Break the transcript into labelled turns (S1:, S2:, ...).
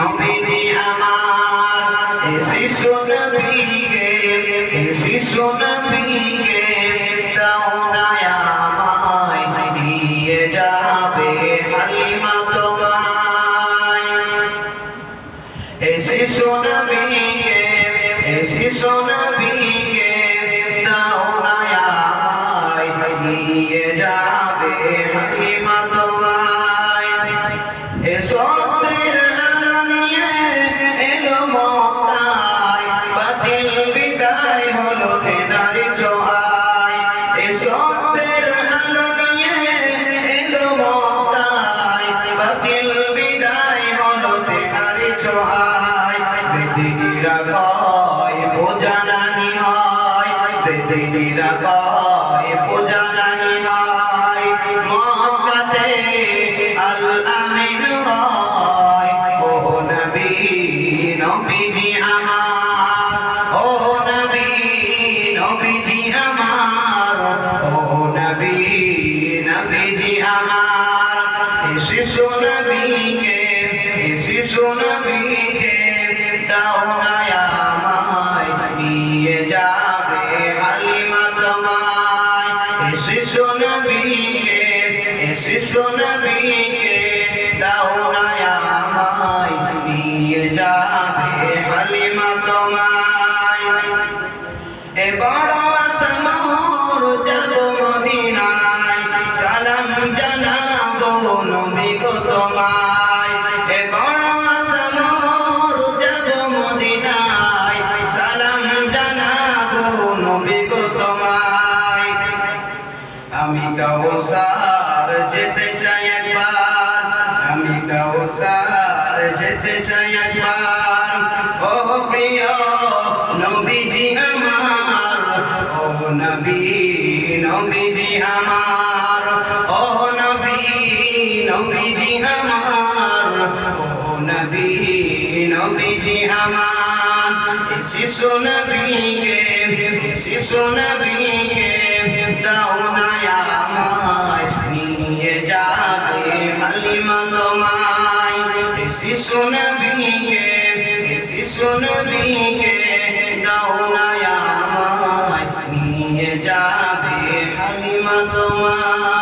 S1: নবীজি আমার এ শিশু নবীকে দাও না আমায় দিয়ে যাবে হালিমা তোমায় এ শিশু নবীকে দাও না আমায় দিয়ে যাবে হালিমা তোমায় এ সত্যের আলো নিয়ে এলো মক্কায় বাতিল বিদায় হলো তেনার ছোঁয়ায় এ সত্যের আলো নিয়ে এলো মক্কায় বাতিল বিদায় হলো তেনার ছোঁয়ায় বেদিনীরা কয় পূজা নাহি হয় বেদিনীরা কয় পূজা নাহি হয় মক্কাতে আল আমিন রয় ও নবী নবীজি আমার ও নবী নবীজি আমার ও নবী নবীজি আমার এ শিশু নবীকে দাও না আমায় নিয়ে যাবে হালিমা তোমায় এ শিশু নবীকে দাও না আমায় নিয়ে যাবে হালিমা তোমায় এ বড় আসমর যাব মদিনায় সালাম জানাবো নবী গো তোমায় এ বড় আসমর যাব মদিনায় সালাম জানাবো নবী গো তোমায় আমি কাউসার যেতে চাই একবার আমি কাউসার যেতে চাই একবার ও প্রিয় নবীজি আমার ও নবী নবীজি আমার ও নবী নবীজি আমার ও নবী নবীজি আমার শিশু নবীকে দাও না আমায় নিয়ে যাবে হালিমা তোমায় শিশু নবীকে দাও না আমায় নিয়ে যাবে হালিমা তোমায়।